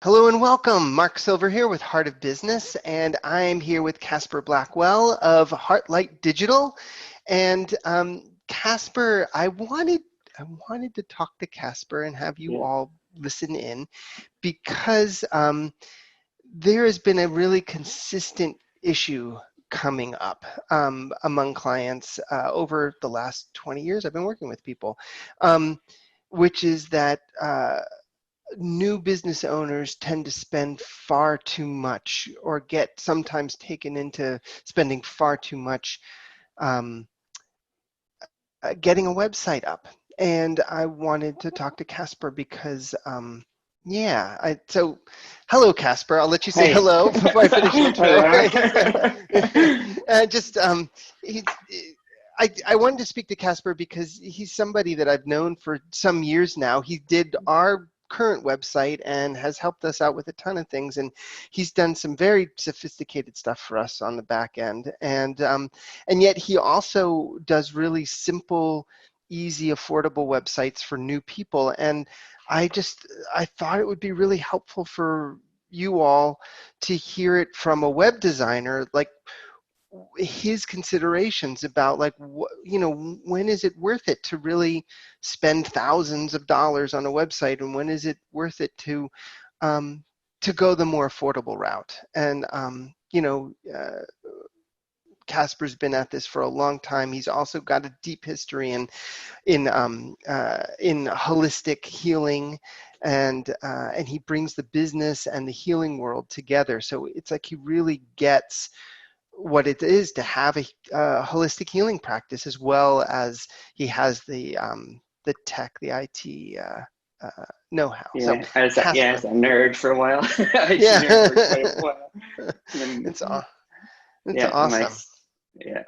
Hello and welcome. Mark Silver here with Heart of Business, and I'm here with Casper Blackwell of Heartlight Digital. And Casper, I wanted to talk to Casper and have you Yeah. all listen in because there has been a really consistent issue coming up among clients over the last 20 years I've been working with people, um, which is that new business owners tend to spend far too much or get sometimes taken into spending far too much um, getting a website up. And I wanted to talk to Casper because, so hello, Casper. I'll let you say Hey. hello before I finish the intro. Hello. Just, he, I wanted to speak to Casper because he's somebody that I've known for some years now. He did our current website and has helped us out with a ton of things, and he's done some very sophisticated stuff for us on the back end, and yet he also does really simple, easy, affordable websites for new people. And I thought it would be really helpful for you all to hear it from a web designer, like his considerations about, like, when is it worth it to really spend thousands of dollars on a website, and when is it worth it um, to go the more affordable route. And Casper's been at this for a long time. He's also got a deep history in holistic healing, and he brings the business and the healing world together. So it's like he really gets what it is to have a holistic healing practice, as well as he has the tech, the IT know-how. So Yeah, as Casper, a nerd for a while. IT yeah, nerd for quite a while. And then, it's it's yeah, awesome.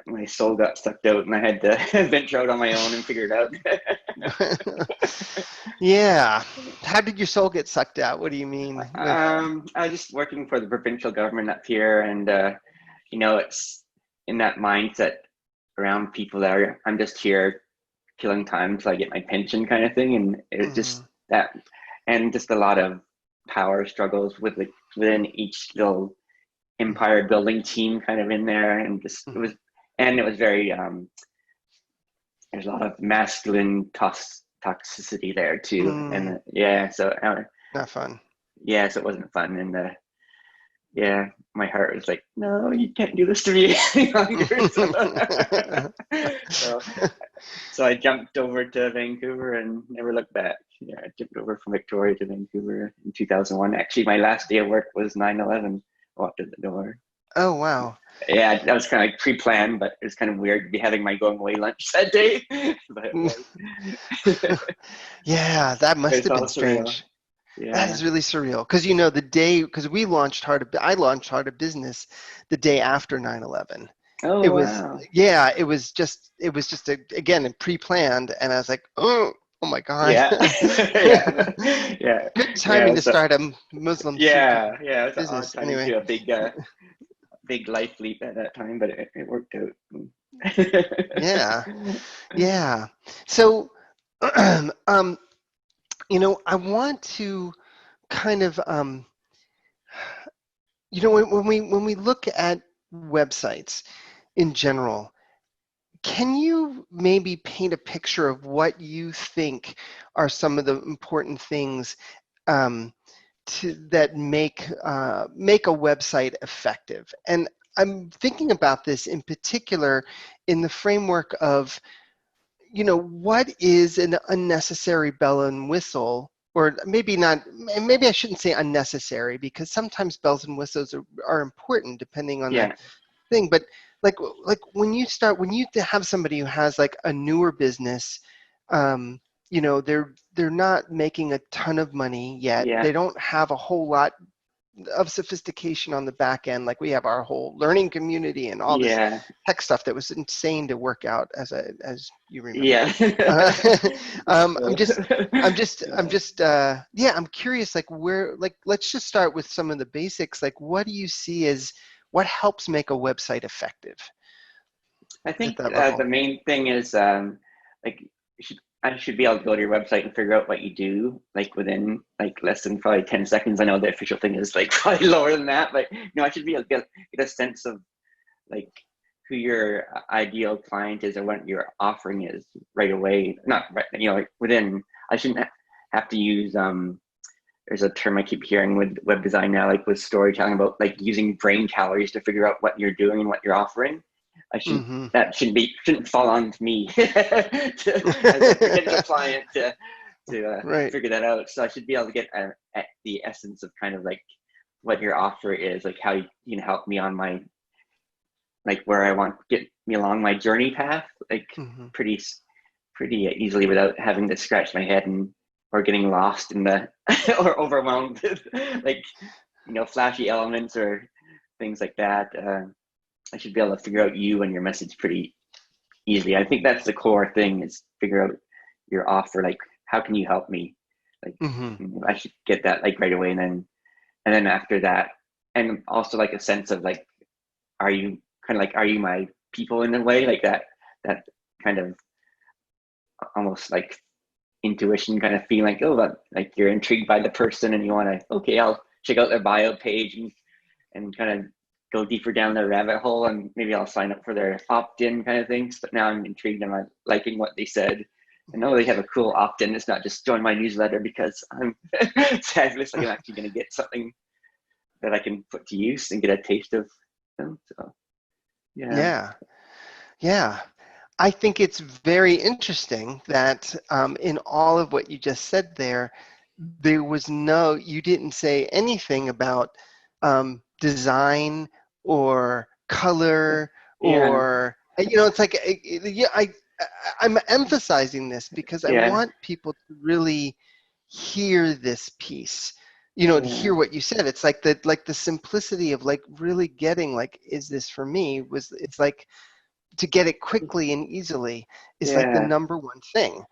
my soul got sucked out, and I had to venture out on my own and figure it out. Yeah, how did your soul get sucked out? What do you mean with? I was just working for the provincial government up here, and it's in that mindset around people that I'm just here killing time till I get my pension kind of thing, and it Mhm. just that, and just a lot of power struggles within each little Mhm. empire building team kind of in there, and just Mhm. it was very there's a lot of masculine toxicity there too, and yeah, Not fun. yeah, so it wasn't fun, and yeah, my heart was like, no, you can't do this to me any longer. So, so I jumped over to Vancouver and never looked back. Yeah, I jumped over from Victoria to Vancouver in 2001. Actually, my last day of work was 9/11. Walked in the door. Oh, wow. Yeah, that was kind of like pre-planned, but it was kind of weird to be having my going away lunch that day. But it was. Yeah, that must It's have all been surreal. strange. That Yeah. is really surreal. Because the day, because I launched Heart of Business the day after 9/11. It Oh was, wow. yeah, it was just again, pre-planned. And I was like, oh my God. Yeah. Yeah. Yeah. Good timing Yeah. to So start a Muslim Sufi yeah, it's an odd business. timing Anyway, to a big life leap at that time, but it worked out. yeah, yeah. So, um, I want to kind of, when we look at websites in general, can you maybe paint a picture of what you think are some of the important things um, that make a website effective? And I'm thinking about this in particular in the framework of, what is an unnecessary bell and whistle? Or maybe not, maybe I shouldn't say unnecessary, because sometimes bells and whistles are important depending on the Yeah. thing. But like when you have somebody who has like a newer business, they're not making a ton of money yet. Yeah. They don't have a whole lot of sophistication on the back end. Like, we have our whole learning community and all this Yeah. tech stuff that was insane to work out, as you remember. Yeah. uh, I'm So, just I'm yeah. just yeah, I'm curious, like, where, like, let's just start with some of the basics. Like, what do you see as what helps make a website effective I at think that the level? main thing is like you should. I should be able to go to your website and figure out what you do, like within like less than probably 10 seconds. I know the official thing is like probably lower than that, but I should be able to get a sense of like who your ideal client is or what your offering is right away. Not right, like within. I shouldn't have to use there's a term I keep hearing with web design now, like with storytelling, about like using brain calories to figure out what you're doing and what you're offering. I shouldn't Mm-hmm. that shouldn't fall on me as a potential client to Right. figure that out. So I should be able to get at the essence of kind of like what your offer is, like how you can help me on my, like where I want to get me along my journey path, like Mm-hmm. pretty easily without having to scratch my head and or getting lost in the or overwhelmed with like flashy elements or things like that. I should be able to figure out you and your message pretty easily. I think that's the core thing, is figure out your offer. Like, how can you help me? Like, Mm-hmm. I should get that like right away, and then after that, and also like a sense of like, are you are you my people in a way, like that kind of almost like intuition kind of feeling, like, oh, like you're intrigued by the person and you want to, okay, I'll check out their bio page and kind of go deeper down their rabbit hole, and maybe I'll sign up for their opt-in kind of things. But now I'm intrigued and I'm liking what they said. I know they have a cool opt-in. It's not just join my newsletter because I'm fabulous. Like I'm actually going to get something that I can put to use and get a taste of them. So yeah. Yeah. Yeah. I think it's very interesting that in all of what you just said there, you didn't say anything about design or color Yeah. or, it's like, yeah, I'm emphasizing this because I Yeah. want people to really hear this piece, to Yeah. hear what you said. It's like the simplicity of like really getting like, is this for me? It's like, to get it quickly and easily is like the Yeah. number one thing.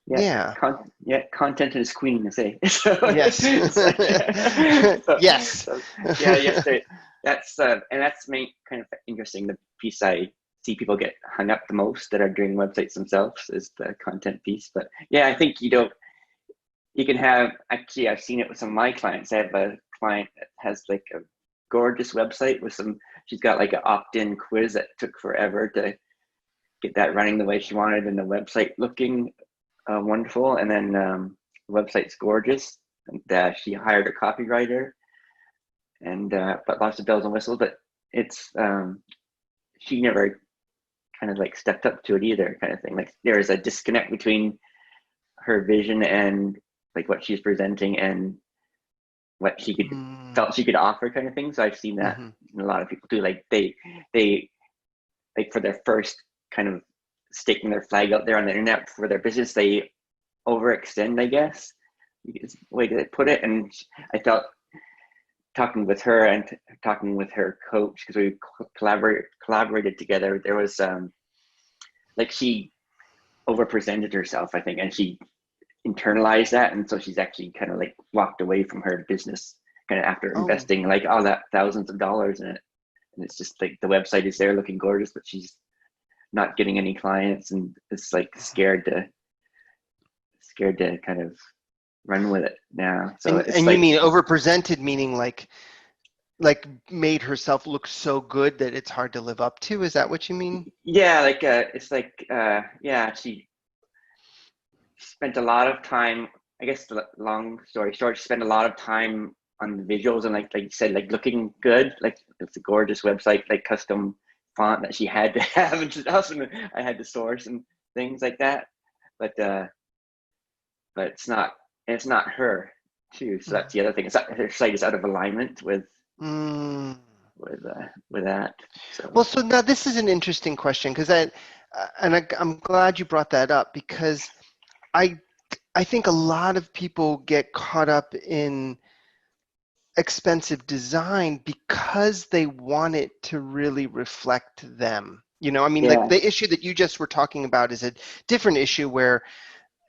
Yeah. Yeah. Content is queen, I say. So, Yes. so, Yes. so, yeah, yes, that's and that's kind of interesting. The piece I see people get hung up the most that are doing websites themselves is the content piece. But yeah, I think you can have, actually, I've seen it with some of my clients. I have a client that has like a gorgeous website with she's got like an opt-in quiz that took forever to get that running the way she wanted, and the website looking wonderful. And then the website's gorgeous. And she hired a copywriter, and but lots of bells and whistles. But it's she never kind of like stepped up to it either, kind of thing. Like there is a disconnect between her vision and like what she's presenting and what she felt she could offer, kind of thing. So I've seen that Mm-hmm. in a lot of people too. Like they like for their first kind of staking their flag out there on the internet for their business, they overextend, I guess, is the way to put it. And I felt talking with her and talking with her coach, because we collaborated together, there was like she overpresented herself, I think, and she internalized that, and so she's actually kind of like walked away from her business kind of after Oh. investing like all that thousands of dollars in it. And it's just like the website is there looking gorgeous, but she's not getting any clients, and it's like scared to kind of run with it now. So it's And you like, mean overpresented, meaning like made herself look so good that it's hard to live up to? Is that what you mean? yeah, like it's like yeah, she spent a lot of time, I guess, the long story short, she spent a lot of time on the visuals and like you said, like looking good. Like it's a gorgeous website, like custom font that she had to have and stuff, and I had to source and things like that. But it's not her too. So that's the other thing. It's not, her site is out of alignment Mm. with that. Well, So so now this is an interesting question because I'm glad you brought that up, because I I think a lot of people get caught up in expensive design because they want it to really reflect them. I mean, like yeah, the issue that you just were talking about is a different issue where,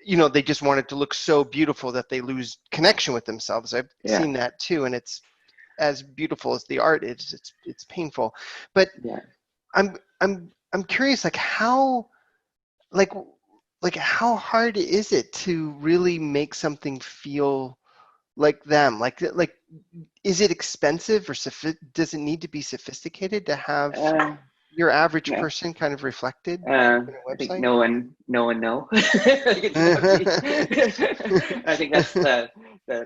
they just want it to look so beautiful that they lose connection with themselves. I've yeah, seen that too, and it's as beautiful as the art is, it's painful. But yeah. I'm curious, like how, like like how hard is it to really make something feel like them? Like is it expensive or does it need to be sophisticated to have Uh, your average no. person kind of reflected in a I think website? no one know. I think it's mostly, I think that's the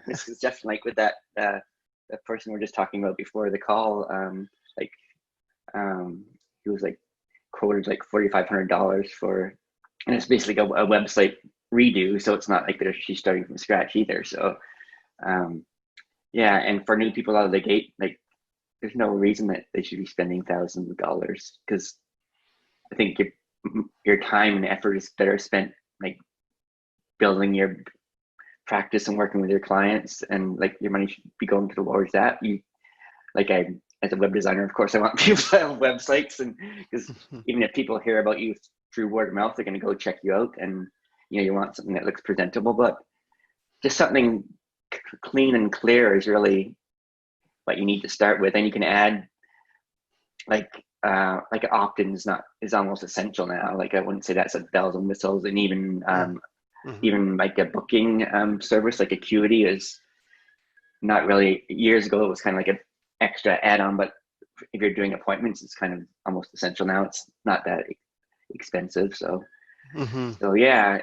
misconception, like with that, the person we are just talking about before the call, like, he was like quoted like $4,500 for, and it's basically a website redo. So it's not like she's starting from scratch either. So, um, yeah. And for new people out of the gate, like, there's no reason that they should be spending thousands of dollars, because I think your time and effort is better spent like building your practice and working with your clients, and like your money should be going towards that. You like I As a web designer, of course, I want people to have websites, and because even if people hear about you through word of mouth, they're going to go check you out, and you want something that looks presentable, but just something clean and clear is really what you need to start with. And you can add like an opt-in is almost essential now. Like I wouldn't say that's a bells and whistles, and Mm-hmm. even like a booking service like Acuity is not really. Years ago it was kind of like an extra add-on, but if you're doing appointments, it's kind of almost essential now. It's not that expensive. So Mm-hmm. yeah,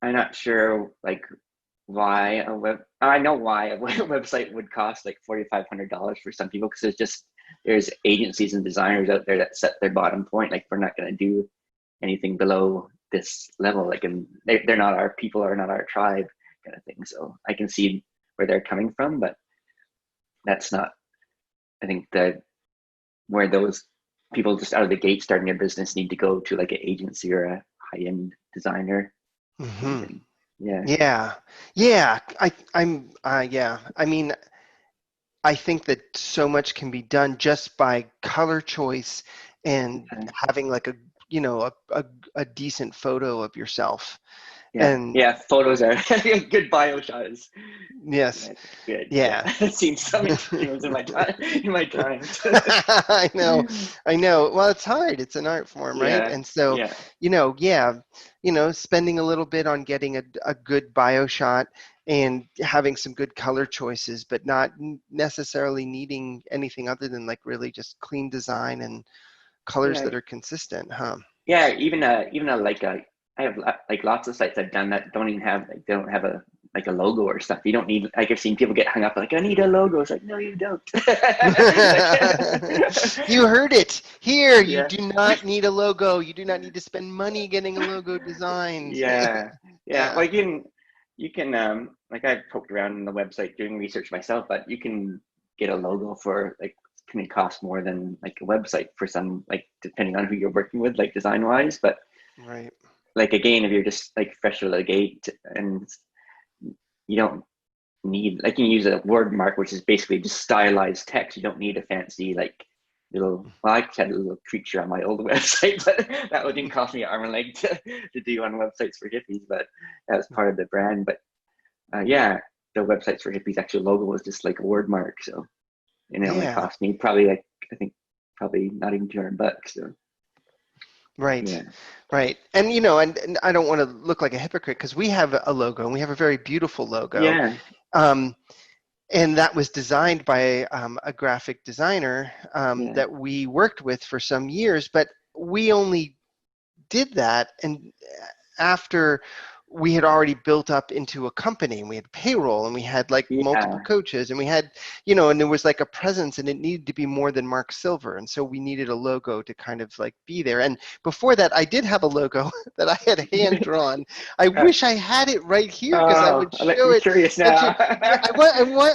I'm not sure like why I know why a website would cost like $4,500 for some people, because there's agencies and designers out there that set their bottom point. Like, we're not going to do anything below this level. Like, and they're not our people, or not our tribe, kind of thing. So I can see where they're coming from, but that's not, I think, that where those people just out of the gate starting a business need to go to, like an agency or a high-end designer, kind of Mm-hmm. thing. Yeah. Yeah. Yeah. Yeah. I mean, I think that so much can be done just by color choice and having like a decent photo of yourself. Yeah, And yeah. Photos are a good bio shot is, yes, yeah, good. Yeah, yeah. I've seen some interesting ones in my time. In my times. I know, I know. Well, it's hard. It's an art form, right? Yeah, And so, yeah, yeah, spending a little bit on getting a good bio shot and having some good color choices, but not necessarily needing anything other than like really just clean design and colors yeah, that are consistent, huh? yeah. Even a like a I have like lots of sites I've done that don't even have like they don't have a like a logo or stuff. You don't need, like, I've seen people get hung up like, I need a logo. It's like, no, you don't. Like, You heard it here. You yeah. do not need a logo. You do not need to spend money getting a logo designed. Yeah, yeah. Yeah. Well, you can like, I've poked around in the website doing research myself, but you can get a logo for like, can it cost more than like a website for some, like, depending on who you're working with, like design wise. But Right. like, again, if you're just like fresh out of the gate, and you don't need, like, you can use a word mark, which is basically just stylized text. You don't need a fancy like little, well, I had a little creature on my old website, but that didn't cost me an arm and leg to do on websites for hippies, but that was part of the brand. But yeah, the websites for hippies actual logo was just like a word mark. So, and it only Yeah. cost me probably like, I think probably not even $200. So Right. yeah, Right. And and I don't want to look like a hypocrite because we have a logo and we have a very beautiful logo. yeah, Um, and that was designed by a graphic designer yeah, that we worked with for some years, but we only did that and after we had already built up into a company and we had payroll and we had like multiple yeah. coaches and we had and there was like a presence and it needed to be more than Mark Silver, and so we needed a logo to kind of like be there. And before that I did have a logo that I had hand drawn. I wish I had it right here because I would show I'm it. curious That's now. yeah,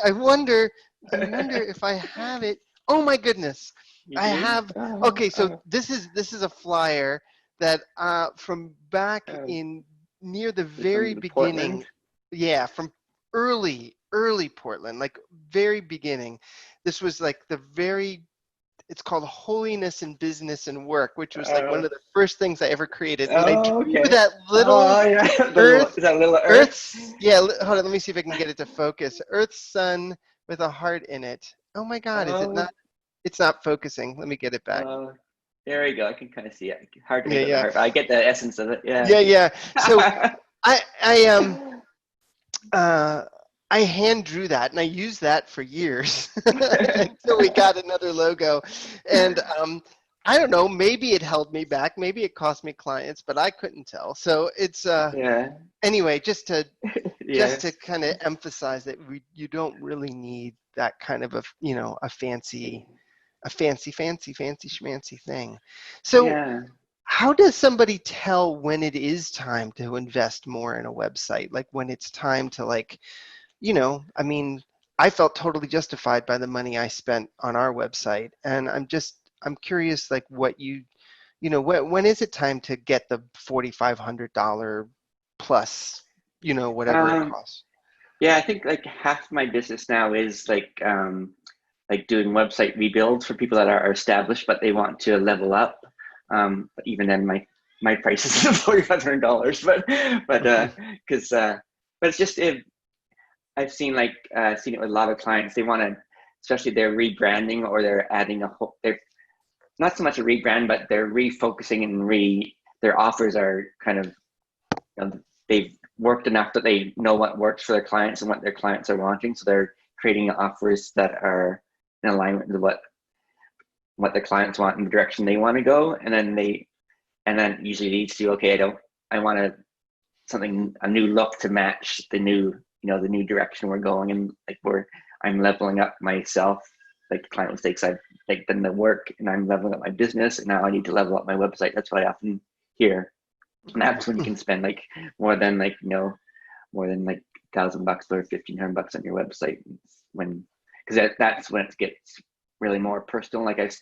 I wonder if I have it. Oh my goodness, You I do? have. Okay, so this is a flyer that from back Oh, in near the from very the beginning, Portland. yeah, from early Portland, like very beginning. This was like it's called Holiness in Business and Work, which was like one Uh, of the first things I ever created. And I oh, drew okay. that little Oh, yeah. earth, Is that little Earth? earth's, yeah, hold on, let me see if I can get it to focus. Earth's sun with a heart in it. Oh my God, is it Oh, not? It's not focusing. Let me get it back. uh, There we go. I can kind of see it. Hard to Yeah, make it yeah, hard. I get the essence of it. Yeah. yeah, yeah. So I uh, I hand drew that, and I used that for years until we got another logo. And I don't know, maybe it held me back, maybe it cost me clients, but I couldn't tell. So it's Yeah. anyway, just to Yes. kind of emphasize that you don't really need that kind of a fancy schmancy thing. So Yeah. how does somebody tell when it is time to invest more in a website? Like when it's time to, like, I mean, I felt totally justified by the money I spent on our website, and I'm curious, like, what when is it time to get the $4,500 plus, whatever it Um, costs? yeah, I think like half my business now is like doing website rebuilds for people that are established but they want to level up. But even then, my price is $4,500. Because but it's just if I've seen it with a lot of clients. They want to, especially they're rebranding or they're adding a whole. They're not so much a rebrand, but they're refocusing and their offers are kind of, they've worked enough that they know what works for their clients and what their clients are wanting. So they're creating offers that are in alignment with what the clients want and the direction they want to go. And then usually leads to, okay, I want a new look to match the new, the new direction we're going, and like I'm leveling up myself. Like the client mistakes, I've like done the work and I'm leveling up my business, and now I need to level up my website. That's what I often hear. And that's when you can spend like more than like, more than like $1,000 or $1,500 on your website. Because that's when it gets really more personal. Like with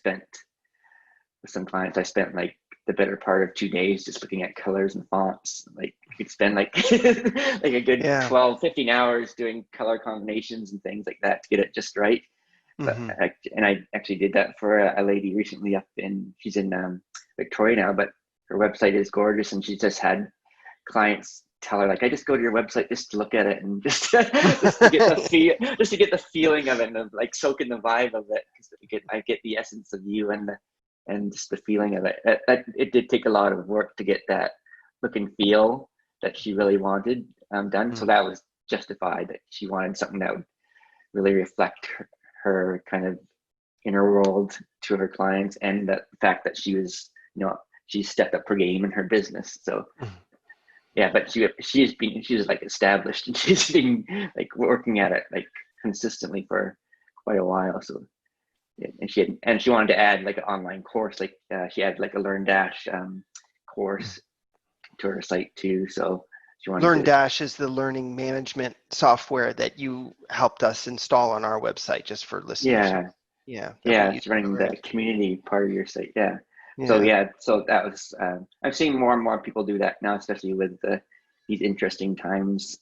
some clients, I spent like the better part of 2 days just looking at colors and fonts. Like you could spend like like a good Yeah. 12, 15 hours doing color combinations and things like that to get it just right. Mm-hmm. And I actually did that for a lady recently she's in Victoria now, but her website is gorgeous, and she just had clients tell her, like, I just go to your website just to look at it and just just to get the feeling of it, and like soak in the vibe of it, because I get the essence of you and just the feeling of it. It did take a lot of work to get that look and feel that she really wanted done. So that was justified, that she wanted something that would really reflect her kind of inner world to her clients, and the fact that she was, she stepped up her game in her business. So yeah, but she was like established, and she's been like working at it like consistently for quite a while. So and she wanted to add like an online course, like she had like a LearnDash course to her site too. So she wanted LearnDash is the learning management software that you helped us install on our website, just for listeners. yeah, That we use it's running already. the community part of your site. Yeah. Yeah. So that was I'm seeing more and more people do that now, especially with these interesting times.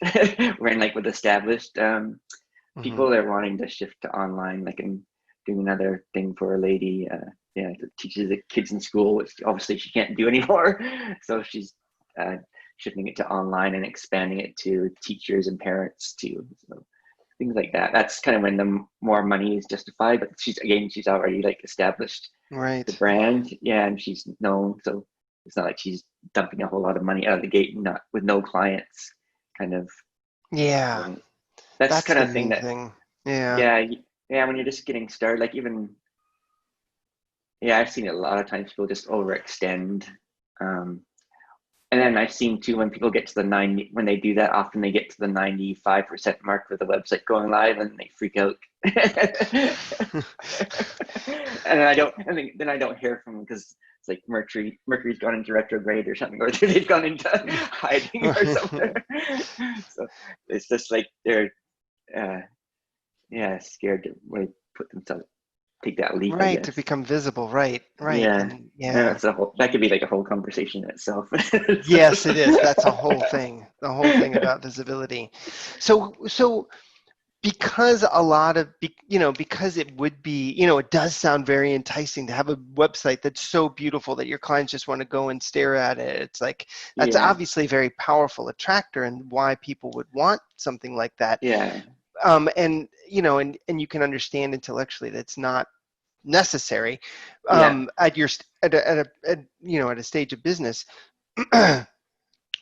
We're in, like, with established Mm-hmm. people, they're wanting to shift to online. Like I'm doing another thing for a lady, that teaches the kids in school, which obviously she can't do anymore. So she's shifting it to online and expanding it to teachers and parents too. So things like that. That's kind of when the more money is justified. But she's already like established the Right. brand, yeah, and she's known. So it's not like she's dumping a whole lot of money out of the gate and not with no clients, kind of Yeah. thing. That's That's kind the of thing main that, thing. Yeah. yeah, yeah. When you're just getting started, like even, yeah, I've seen it a lot of times people just overextend. Um, And then I've seen too, when people get to the 90, when they do that, often they get to the 95% mark for the website going live and they freak out. And then I don't hear from them, because it's like Mercury's gone into retrograde or something, or they've gone into hiding or something. So it's just like they're, uh, yeah, scared to really put themselves, take that leap, I Right, to guess. become visible. Right, right. Yeah. And And yeah. that could be like a whole conversation in itself. Yes, it is. That's a whole thing. The whole thing about visibility. So because a lot of, because it would be, it does sound very enticing to have a website that's so beautiful that your clients just want to go and stare at it. It's like, that's Yeah. obviously a very powerful attractor, and why people would want something like that. Yeah. And and you can understand intellectually that's not necessary Yeah. at your at a stage of business.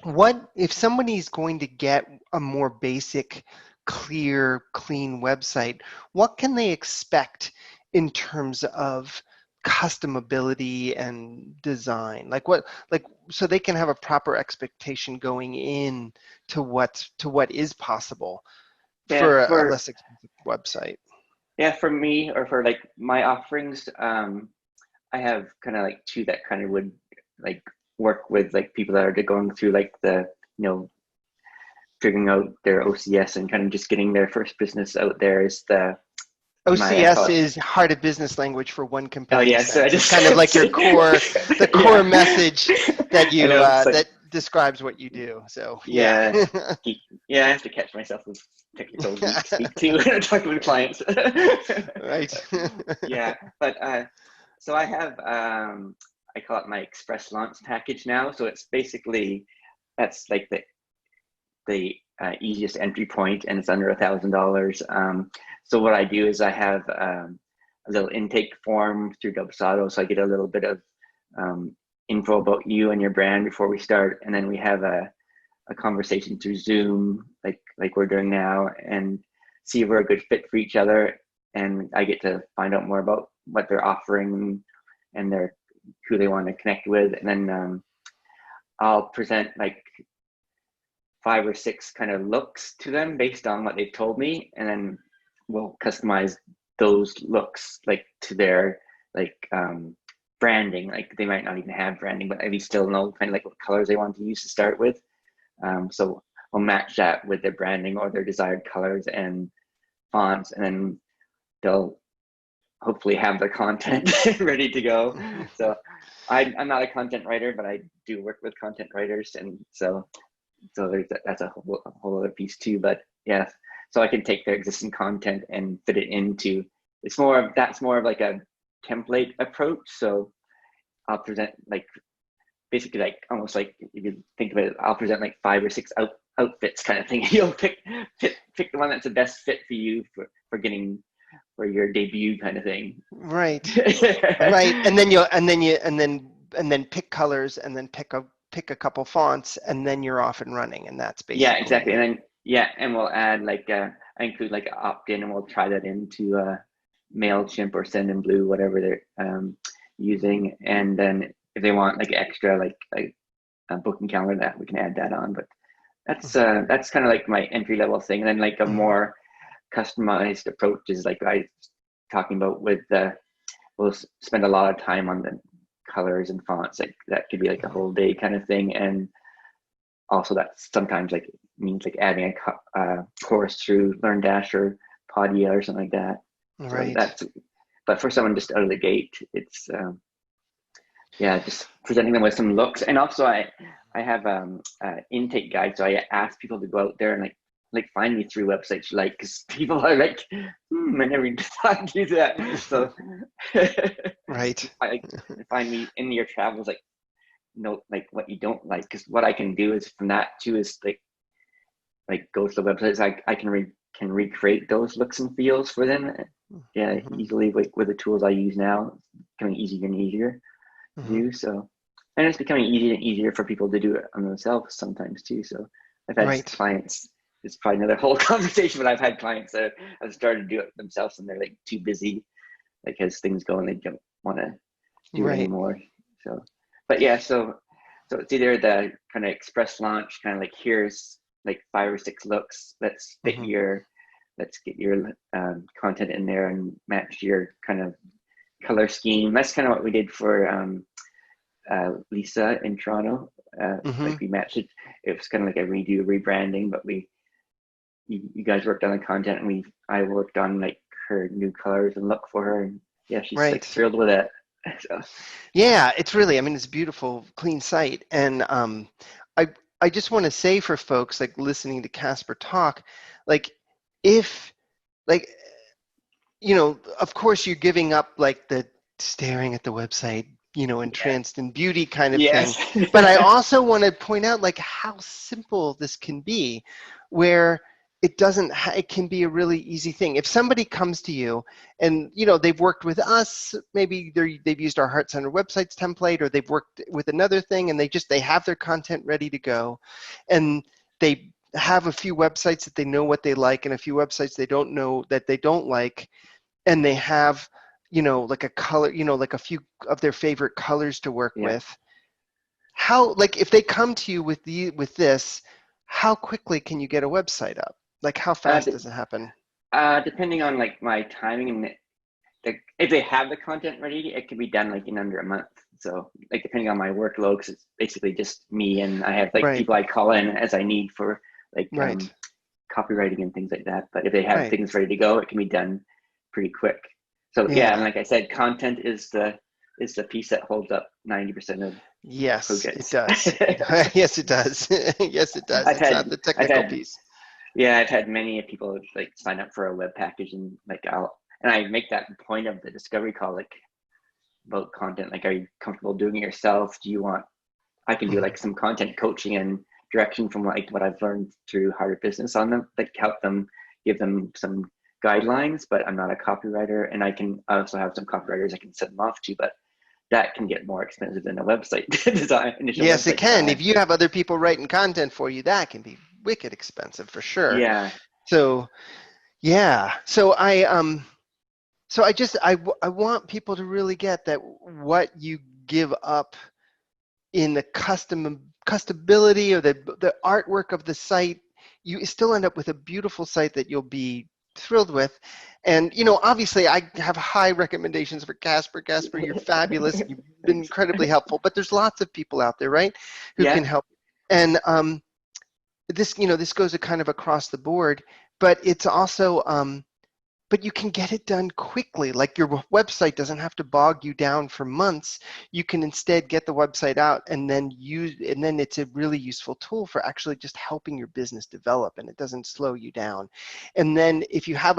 What if somebody's going to get a more basic, clear, clean website? What can they expect in terms of customability and design? Like so they can have a proper expectation going in to what is possible Yeah, for a for less expensive website. yeah, for me or for like my offerings, I have kind of like two that kind of would like work with like people that are going through like the, figuring out their OCS and kind of just getting their first business out there is I call OCS it. is heart of business language for one Oh compelling yeah, so I sense. It's just kind of like your the core yeah. message that I you know it's like that describes what you do. So yeah. yeah, yeah. I have to catch myself with technical geek speak too when I'm talking with clients. Right. Yeah, but so I have I call it my express launch package now. So it's basically that's like the easiest entry point, and it's under $1,000. So what I do is I have a little intake form through Dubsado, so I get a little bit of info about you and your brand before we start, and then we have a conversation through Zoom, like we're doing now, and see if we're a good fit for each other. And I get to find out more about what they're offering and who they want to connect with, and then I'll present like 5 or 6 kind of looks to them based on what they've told me, and then we'll customize those looks like to their like branding. Like they might not even have branding, but we still know kind of like what colors they want to use to start with. So we'll match that with their branding or their desired colors and fonts, and then they'll hopefully have their content ready to go. So I'm not a content writer, but I do work with content writers, and so that's a whole other piece too. But yeah, so I can take their existing content and fit it into. That's more of like a template approach. So I'll present like basically like almost like if you think of it, I'll present like 5 or 6 outfits kind of thing. You'll pick the one that's the best fit for you for your debut kind of thing. Right. Right. And then and then pick colors and then pick a couple fonts and then you're off and running, and that's Yeah, basically exactly. it. And then and we'll add like I include like an opt-in, and we'll try that into MailChimp or Sendinblue, whatever they're using. And then if they want like extra like a booking calendar, that we can add that on. But that's kind of like my entry level thing. And then like a Mhm. more customized approach is like I was talking about with we'll spend a lot of time on the colors and fonts. Like that could be like a whole day kind of thing. And also that sometimes like means like adding a course through LearnDash or Podia or something like that. So Right. but for someone just out of the gate, it's just presenting them with some looks. And also I have intake guide, so I ask people to go out there and like find me through websites you like, because people are like, I never even thought to do that. So Right. find me in your travels, like note like what you don't like, because what I can do is from that too is like go to the websites. I can recreate those looks and feels for them. Yeah, Mhm. easily with the tools I use now. It's becoming easier and easier to Mhm. do. So, and it's becoming easier and easier for people to do it on themselves sometimes too. So I've had Right. clients. It's probably another whole conversation, but I've had clients that have started to do it themselves, and they're like too busy, like as things go, and they don't want to do it Right. anymore. So, but yeah, so it's either the kind of express launch, kind of like here's like 5 or 6 looks. Mhm. Let's get your content in there and match your kind of color scheme. That's kind of what we did for Lisa in Toronto. Like Mhm. we matched it. It was kind of like a rebranding, but you guys worked on the content, and I worked on like her new colors and look for her, and yeah, she's like Right. thrilled with it. So, Yeah, it's really, I mean, it's a beautiful, clean site. And I I just want to say for folks like listening to Casper talk, like if like of course you're giving up like the staring at the website, entranced in beauty kind of thing. yes. But I also want to point out like how simple this can be, where it doesn't, it can be a really easy thing. If somebody comes to you and, you know, they've worked with us, maybe they've used our Heart Center websites template, or they've worked with another thing, and they have their content ready to go, and they have a few websites that they know what they like and a few websites they don't know that they don't like, and they have, you know, like a color, you know, like a few of their favorite colors to work Yeah. with. How, like, if they come to you with this, how quickly can you get a website up? Like, how fast does it happen? Depending on like my timing and if they have the content ready, it can be done like in under a month. So like depending on my workload, because it's basically just me, and I have like Right, people I call in as I need for like right, copywriting and things like that. But if they have right. things ready to go, it can be done pretty quick. So yeah, and Yeah. like I said, content is the piece that holds up 90% of Yes, it projects. does. Yes, it does. Yes, it does. I've It's not had the I've technical had piece. yeah, I've had many people like sign up for a web package, and like I make that point of the discovery call, like about content. Like, are you comfortable doing it yourself? Do you want, I can do Mhm. like some content coaching and direction from like what I've learned through Harder Business on them, like help them, give them some guidelines, but I'm not a copywriter, and I also have some copywriters I can send them off to, but that can get more expensive than a website design, initial Yes, it website can. If design. you have other people writing content for you, that can be wicked expensive for sure. Yeah. So, yeah. So I want people to really get that what you give up in the customability or the artwork of the site, you still end up with a beautiful site that you'll be thrilled with. And, you know, obviously I have high recommendations for Casper. Casper, you're fabulous. You've been Thanks. incredibly helpful, but there's lots of people out there, right, who Yeah. can help. And this, you know, this goes a kind of across the board, but it's also, but you can get it done quickly. Like, your website doesn't have to bog you down for months. You can instead get the website out and then it's a really useful tool for actually just helping your business develop, and it doesn't slow you down. And then if you have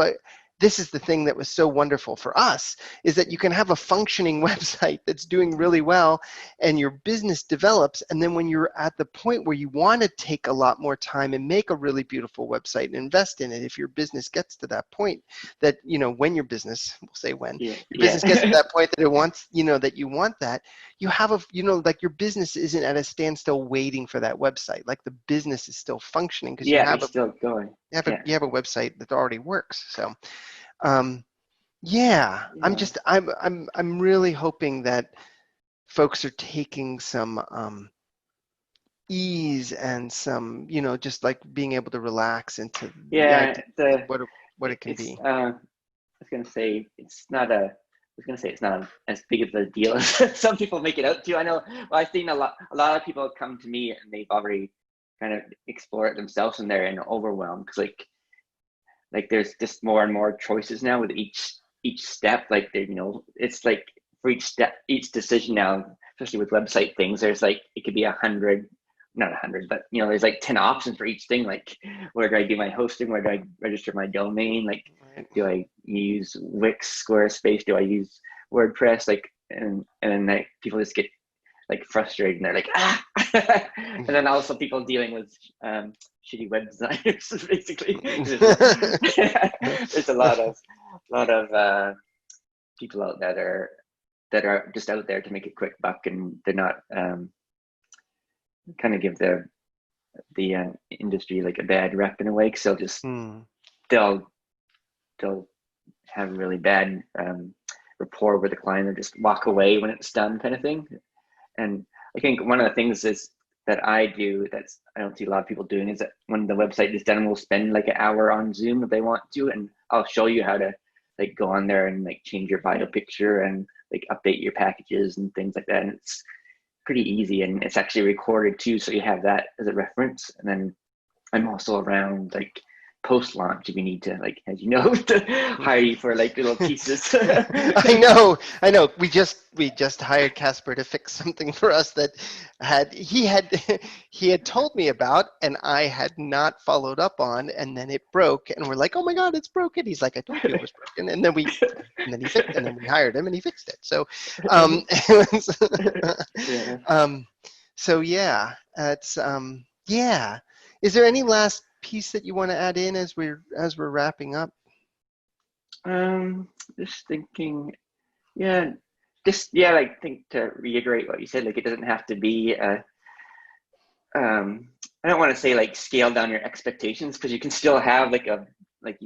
this is the thing that was so wonderful for us, is that you can have a functioning website that's doing really well, and your business develops, and then when you're at the point where you want to take a lot more time and make a really beautiful website and invest in it, if your business gets to that point, that, you know, when your business, we'll say when Yeah. your business gets to Yeah. that point that it wants, you know, that you want that, you have a, you know, like, your business isn't at a standstill waiting for that website. Like, the business is still functioning because Yeah, you're still going. Yeah. you have a website that already works. So um yeah, Yeah. I'm really hoping that folks are taking some ease and some, you know, just like being able to relax into the Yeah. idea of The what it can it's be. I was gonna say it's not a. I was gonna say it's not as big of a deal as some people make it out to. I know. Well, I've seen a lot of people come to me and they've already kind of explore it themselves, and they're in overwhelm because like there's just more and more choices now with each step. Like, you know, it's like for each step, each decision now, especially with website things, there's like it could be 100, not 100, but you know, there's like 10 options for each thing. Like, where do I do my hosting? Where do I register my domain? Like, Right. do I use Wix, Squarespace? Do I use WordPress? Like, and then like people just get like frustrated, and they're like, ah. And then also people dealing with shitty web designers. Basically, there's a lot of people out that are just out there to make a quick buck, and they're not kind of give the industry like a bad rep in a way, because Hmm. they'll they'll have really bad rapport with the client, or just walk away when it's done, kind of thing. And I think one of the things is that I do that's I don't see a lot of people doing, is that when the website is done, we'll spend like an hour on Zoom if they want to, and I'll show you how to like go on there and like change your bio picture and like update your packages and things like that. And it's pretty easy, and it's actually recorded too, so you have that as a reference. And then I'm also around like post launch if you need to, like, as you know, to hire you for like little pieces. I know. We just hired Casper to fix something for us that he had he had told me about, and I had not followed up on, and then it broke, and we're like, oh my God, it's broken. He's like, I told you it was broken, and then we hired him and he fixed it. So, it was, Yeah. so yeah, it's yeah. Is there any last piece that you want to add in as we're wrapping up? Just thinking, yeah, I think to reiterate what you said, like it doesn't have to be I don't want to say like scale down your expectations, because you can still have like like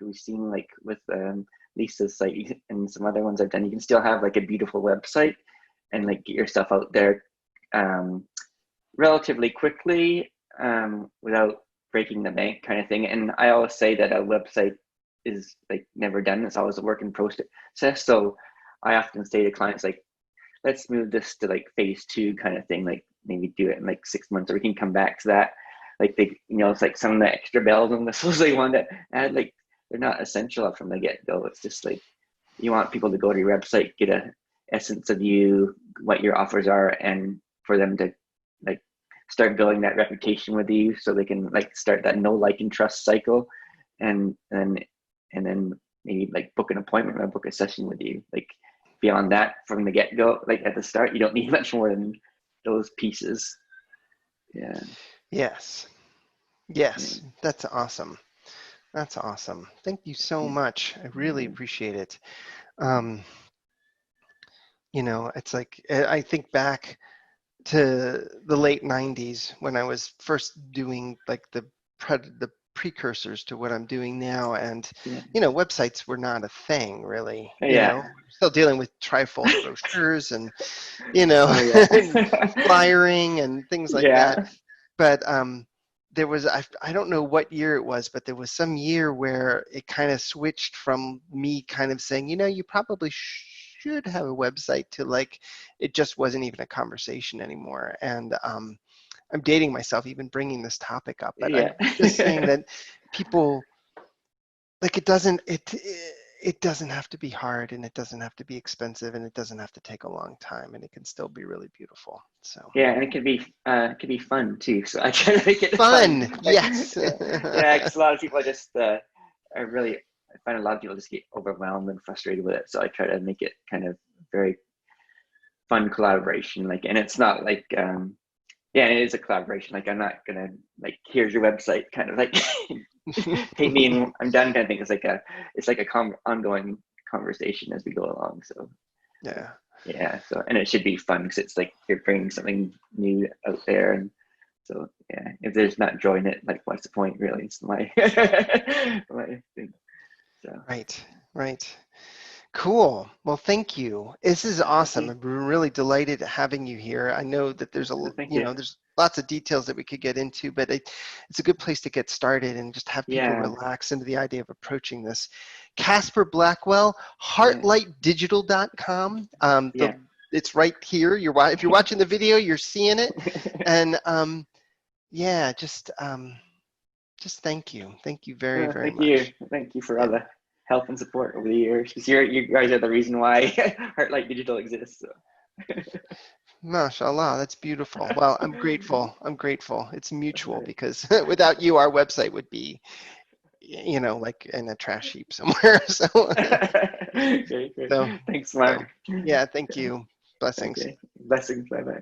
we've seen like with Lisa's site and some other ones I've done, you can still have like a beautiful website and like get your stuff out there relatively quickly without breaking the bank kind of thing. And I always say that a website is like never done. It's always a work in process. So I often say to clients, like, let's move this to like phase 2 kind of thing. Like maybe do it in like 6 months, or we can come back to that. Like they, it's like some of the extra bells and whistles they want to add, like they're not essential from the get-go. It's just like you want people to go to your website, get a essence of you, what your offers are, and for them to like start building that reputation with you, so they can like start that know, like, and trust cycle, and then maybe like book an appointment or book a session with you. Like beyond that, from the get-go, like at the start, you don't need much more than those pieces. Yeah. Yes. Yes. Yeah. That's awesome. That's awesome. Thank you so much. I really appreciate it. It's like I think back to the late 90s when I was first doing like the precursors to what I'm doing now, and websites were not a thing really. Still dealing with trifold brochures and flyering and things like that. But there was I don't know what year it was, but there was some year where it kind of switched from me kind of saying, you probably should have a website, to like it just wasn't even a conversation anymore. And I'm dating myself even bringing this topic up, but I'm just saying that people, like, it doesn't have to be hard, and it doesn't have to be expensive, and it doesn't have to take a long time, and it can still be really beautiful. So and it can be fun too. So I try to make it fun. Yes. Because a lot of people just I find a lot of people just get overwhelmed and frustrated with it. So I try to make it kind of very fun collaboration. Like, and it's not like it is a collaboration. Like I'm not gonna like, here's your website, kind of like pay me and I'm done kind of thing. It's like a ongoing conversation as we go along. So so, and it should be fun, because it's like you're bringing something new out there, and so if there's not joy in it, like what's the point really? It's my my thing. So right. Cool. Well, thank you. This is awesome. I'm really delighted having you here. I know that there's there's lots of details that we could get into, but it's a good place to get started and just have people relax into the idea of approaching this. Casper Blackwell, heartlightdigital.com. It's right here. If you're watching the video, you're seeing it. And just thank you. Thank you very, very much. Thank you for all the help and support over the years, because you guys are the reason why Heartlight Digital exists. So. Mashallah, that's beautiful. Well, I'm grateful. It's mutual, because without you, our website would be, like in a trash heap somewhere. So, okay, great. Thanks, Mark. Thank you. Blessings. Blessings. Bye-bye.